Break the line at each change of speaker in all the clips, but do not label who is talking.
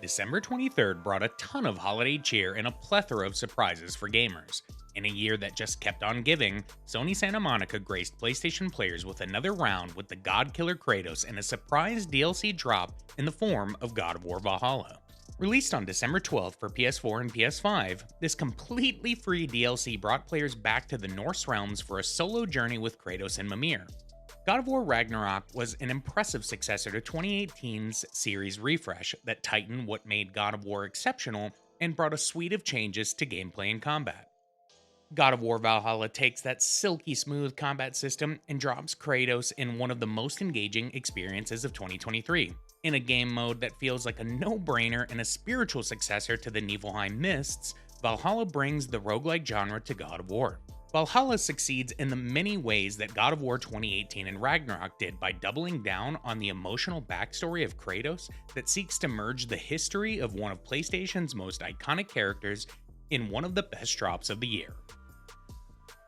December 23rd brought a ton of holiday cheer and a plethora of surprises for gamers. In a year that just kept on giving, Sony Santa Monica graced PlayStation players with another round with the God Killer Kratos and a surprise DLC drop in the form of God of War Valhalla. Released on December 12th for PS4 and PS5, this completely free DLC brought players back to the Norse realms for a solo journey with Kratos and Mimir. God of War Ragnarok was an impressive successor to 2018's series refresh that tightened what made God of War exceptional and brought a suite of changes to gameplay and combat. God of War Valhalla takes that silky smooth combat system and drops Kratos in one of the most engaging experiences of 2023. In a game mode that feels like a no-brainer and a spiritual successor to the Niflheim Mists, Valhalla brings the roguelike genre to God of War. Valhalla succeeds in the many ways that God of War 2018 and Ragnarok did by doubling down on the emotional backstory of Kratos that seeks to merge the history of one of PlayStation's most iconic characters in one of the best drops of the year.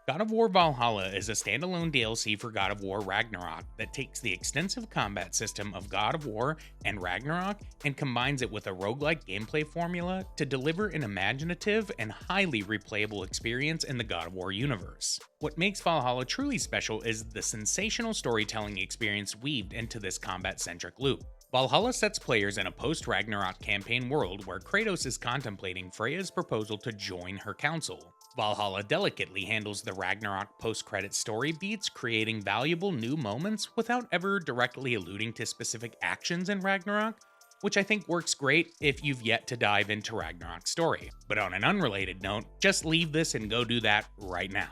God of War Valhalla is a standalone DLC for God of War Ragnarok that takes the extensive combat system of God of War and Ragnarok and combines it with a roguelike gameplay formula to deliver an imaginative and highly replayable experience in the God of War universe. What makes Valhalla truly special is the sensational storytelling experience weaved into this combat-centric loop. Valhalla sets players in a post-Ragnarok campaign world where Kratos is contemplating Freya's proposal to join her council. Valhalla delicately handles the Ragnarok post-credit story beats, creating valuable new moments without ever directly alluding to specific actions in Ragnarok, which I think works great if you've yet to dive into Ragnarok's story. But on an unrelated note, just leave this and go do that right now.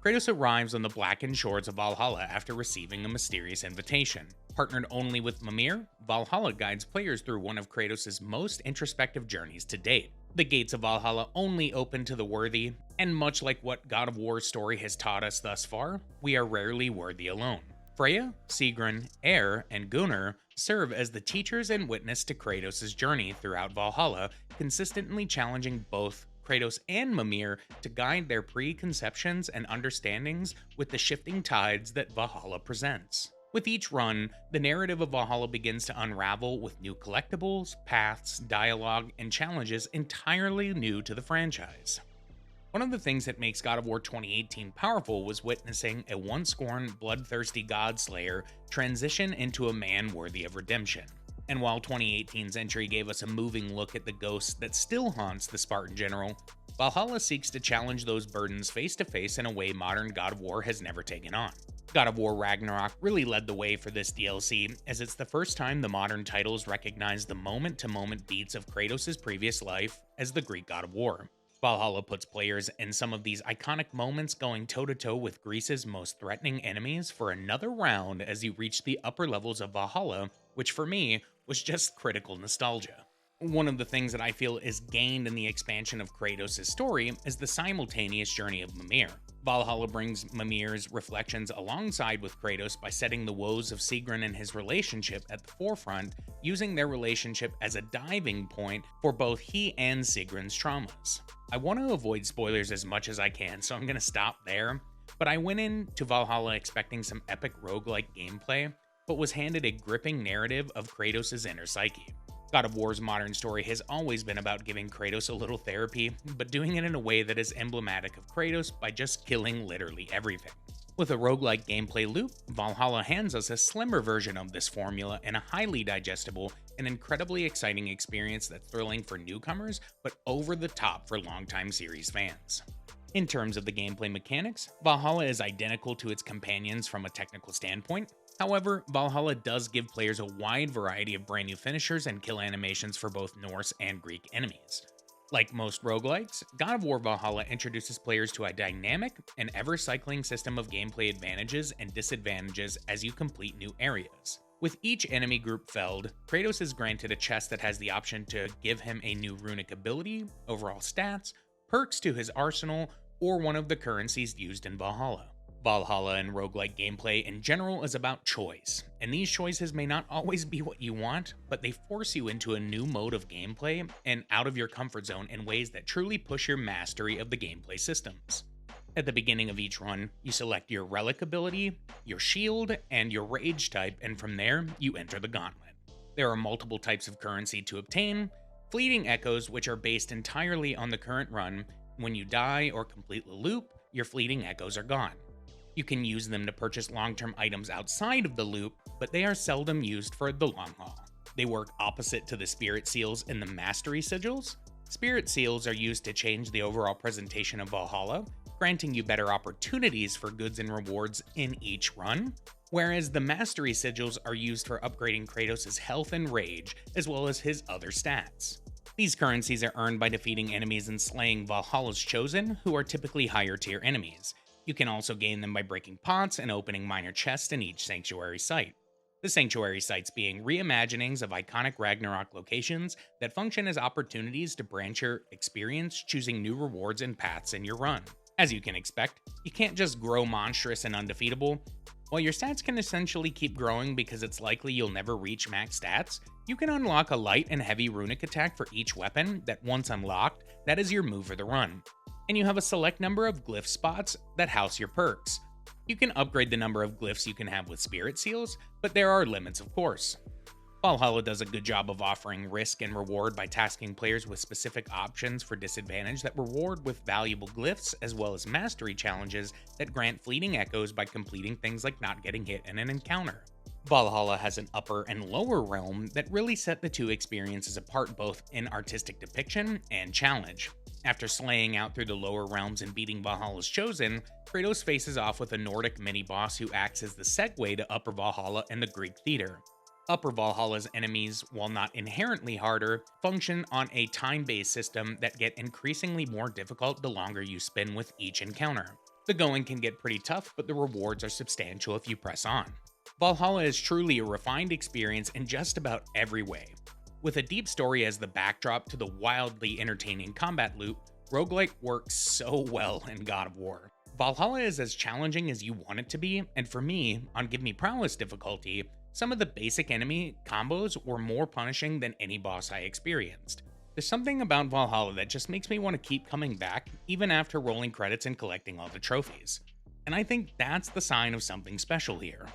Kratos arrives on the blackened shores of Valhalla after receiving a mysterious invitation. Partnered only with Mimir, Valhalla guides players through one of Kratos' most introspective journeys to date. The gates of Valhalla only open to the worthy, and much like what God of War's story has taught us thus far, we are rarely worthy alone. Freya, Sigrun, Eir, and Gunnar serve as the teachers and witness to Kratos' journey throughout Valhalla, consistently challenging both Kratos and Mimir to guide their preconceptions and understandings with the shifting tides that Valhalla presents. With each run, the narrative of Valhalla begins to unravel with new collectibles, paths, dialogue, and challenges entirely new to the franchise. One of the things that makes God of War 2018 powerful was witnessing a once-scorned, bloodthirsty godslayer transition into a man worthy of redemption. And while 2018's entry gave us a moving look at the ghost that still haunts the Spartan general, Valhalla seeks to challenge those burdens face-to-face in a way modern God of War has never taken on. God of War Ragnarok really led the way for this DLC, as it's the first time the modern titles recognize the moment-to-moment beats of Kratos' previous life as the Greek God of War. Valhalla puts players in some of these iconic moments going toe-to-toe with Greece's most threatening enemies for another round as you reach the upper levels of Valhalla, which for me was just critical nostalgia. One of the things that I feel is gained in the expansion of Kratos' story is the simultaneous journey of Mimir. Valhalla brings Mimir's reflections alongside with Kratos by setting the woes of Sigrun and his relationship at the forefront, using their relationship as a diving point for both he and Sigrun's traumas. I want to avoid spoilers as much as I can, so I'm going to stop there, but I went into Valhalla expecting some epic roguelike gameplay, but was handed a gripping narrative of Kratos' inner psyche. God of War's modern story has always been about giving Kratos a little therapy, but doing it in a way that is emblematic of Kratos by just killing literally everything. With a roguelike gameplay loop, Valhalla hands us a slimmer version of this formula in a highly digestible and incredibly exciting experience that's thrilling for newcomers, but over the top for longtime series fans. In terms of the gameplay mechanics, Valhalla is identical to its companions from a technical standpoint. However, Valhalla does give players a wide variety of brand new finishers and kill animations for both Norse and Greek enemies. Like most roguelikes, God of War Valhalla introduces players to a dynamic and ever-cycling system of gameplay advantages and disadvantages as you complete new areas. With each enemy group felled, Kratos is granted a chest that has the option to give him a new runic ability, overall stats, perks to his arsenal, or one of the currencies used in Valhalla. Valhalla and roguelike gameplay in general is about choice, and these choices may not always be what you want, but they force you into a new mode of gameplay and out of your comfort zone in ways that truly push your mastery of the gameplay systems. At the beginning of each run, you select your relic ability, your shield, and your rage type, and from there, you enter the gauntlet. There are multiple types of currency to obtain, Fleeting echoes, which are based entirely on the current run, when you die or complete the loop, your fleeting echoes are gone. You can use them to purchase long-term items outside of the loop, but they are seldom used for the long haul. They work opposite to the spirit seals and the mastery sigils. Spirit seals are used to change the overall presentation of Valhalla, granting you better opportunities for goods and rewards in each run, whereas the mastery sigils are used for upgrading Kratos' health and rage, as well as his other stats. These currencies are earned by defeating enemies and slaying Valhalla's Chosen, who are typically higher tier enemies. You can also gain them by breaking pots and opening minor chests in each sanctuary site. The sanctuary sites being reimaginings of iconic Ragnarok locations that function as opportunities to branch your experience, choosing new rewards and paths in your run. As you can expect, you can't just grow monstrous and undefeatable. While your stats can essentially keep growing because it's likely you'll never reach max stats, you can unlock a light and heavy runic attack for each weapon that once unlocked, that is your move for the run. And you have a select number of glyph spots that house your perks. You can upgrade the number of glyphs you can have with spirit seals, but there are limits of course. Valhalla does a good job of offering risk and reward by tasking players with specific options for disadvantage that reward with valuable glyphs, as well as mastery challenges that grant fleeting echoes by completing things like not getting hit in an encounter. Valhalla has an upper and lower realm that really set the two experiences apart both in artistic depiction and challenge. After slaying out through the lower realms and beating Valhalla's Chosen, Kratos faces off with a Nordic mini-boss who acts as the segue to Upper Valhalla and the Greek theater. Upper Valhalla's enemies, while not inherently harder, function on a time-based system that get increasingly more difficult the longer you spin with each encounter. The going can get pretty tough, but the rewards are substantial if you press on. Valhalla is truly a refined experience in just about every way. With a deep story as the backdrop to the wildly entertaining combat loop, roguelike works so well in God of War. Valhalla is as challenging as you want it to be, and for me, on Give Me Prowess difficulty, some of the basic enemy combos were more punishing than any boss I experienced. There's something about Valhalla that just makes me want to keep coming back, even after rolling credits and collecting all the trophies. And I think that's the sign of something special here.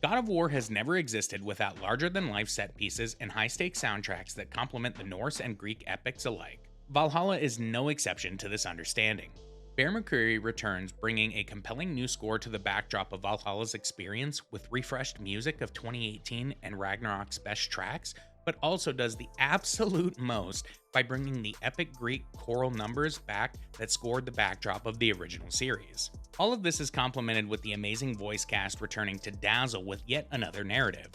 God of War has never existed without larger-than-life set pieces and high-stakes soundtracks that complement the Norse and Greek epics alike. Valhalla is no exception to this understanding. Bear McCreary returns, bringing a compelling new score to the backdrop of Valhalla's experience with refreshed music of 2018 and Ragnarok's best tracks, but also does the absolute most by bringing the epic Greek choral numbers back that scored the backdrop of the original series. All of this is complemented with the amazing voice cast returning to dazzle with yet another narrative.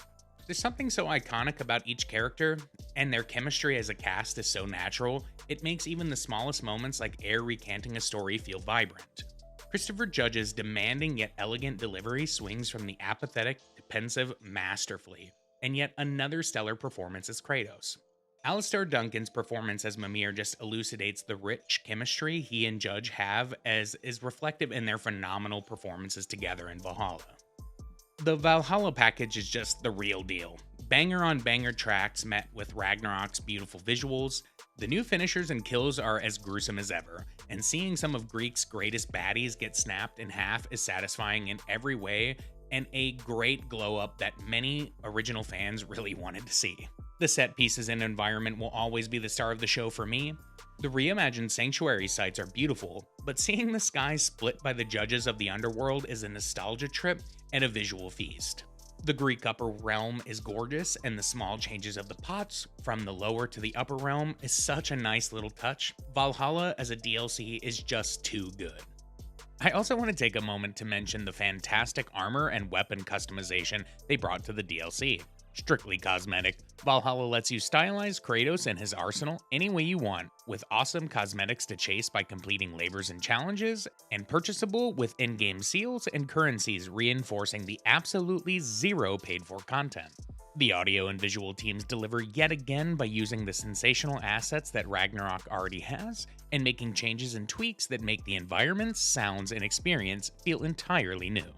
There's something so iconic about each character, and their chemistry as a cast is so natural, it makes even the smallest moments like Air recanting a story feel vibrant. Christopher Judge's demanding yet elegant delivery swings from the apathetic to pensive masterfully, and yet another stellar performance as Kratos. Alistair Duncan's performance as Mimir just elucidates the rich chemistry he and Judge have, as is reflective in their phenomenal performances together in Valhalla. The Valhalla package is just the real deal. Banger on banger tracks met with Ragnarok's beautiful visuals. The new finishers and kills are as gruesome as ever, and seeing some of Greek's greatest baddies get snapped in half is satisfying in every way, and a great glow up that many original fans really wanted to see. The set pieces and environment will always be the star of the show for me. The reimagined sanctuary sites are beautiful, but seeing the sky split by the judges of the underworld is a nostalgia trip and a visual feast. The Greek upper realm is gorgeous, and the small changes of the pots from the lower to the upper realm is such a nice little touch. Valhalla as a DLC is just too good. I also want to take a moment to mention the fantastic armor and weapon customization they brought to the DLC. Strictly cosmetic, Valhalla lets you stylize Kratos and his arsenal any way you want, with awesome cosmetics to chase by completing labors and challenges, and purchasable with in-game seals and currencies reinforcing the absolutely zero paid-for content. The audio and visual teams deliver yet again by using the sensational assets that Ragnarok already has, and making changes and tweaks that make the environments, sounds, and experience feel entirely new.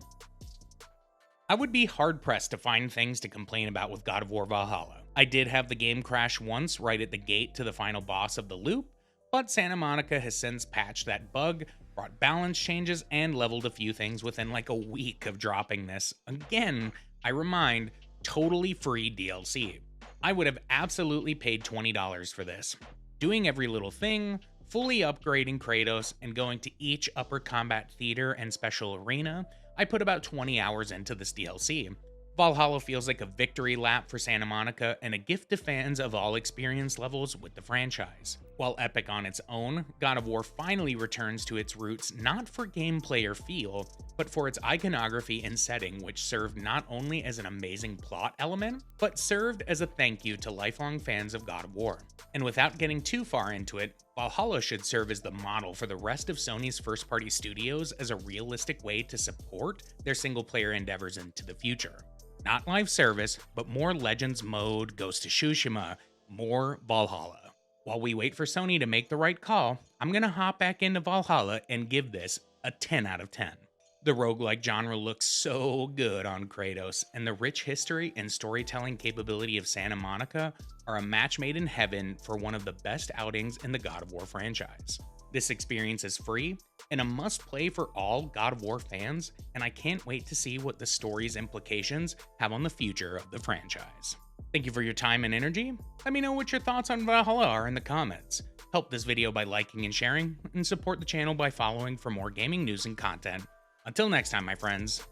I would be hard-pressed to find things to complain about with God of War Valhalla. I did have the game crash once right at the gate to the final boss of the loop, but Santa Monica has since patched that bug, brought balance changes, and leveled a few things within like a week of dropping this. Again, I remind, totally free DLC. I would have absolutely paid $20 for this. Doing every little thing, fully upgrading Kratos, and going to each upper combat theater and special arena, I put about 20 hours into this DLC. Valhalla feels like a victory lap for Santa Monica and a gift to fans of all experience levels with the franchise. While epic on its own, God of War finally returns to its roots not for gameplay or feel, but for its iconography and setting, which served not only as an amazing plot element, but served as a thank you to lifelong fans of God of War. And without getting too far into it, Valhalla should serve as the model for the rest of Sony's first-party studios as a realistic way to support their single-player endeavors into the future. Not live service, but more Legends mode, Ghost of Tsushima, more Valhalla. While we wait for Sony to make the right call, I'm gonna hop back into Valhalla and give this a 10 out of 10. The roguelike genre looks so good on Kratos, and the rich history and storytelling capability of Santa Monica are a match made in heaven for one of the best outings in the God of War franchise. This experience is free and a must-play for all God of War fans, and I can't wait to see what the story's implications have on the future of the franchise. Thank you for your time and energy. Let me know what your thoughts on Valhalla are in the comments. Help this video by liking and sharing, and support the channel by following for more gaming news and content. Until next time, my friends,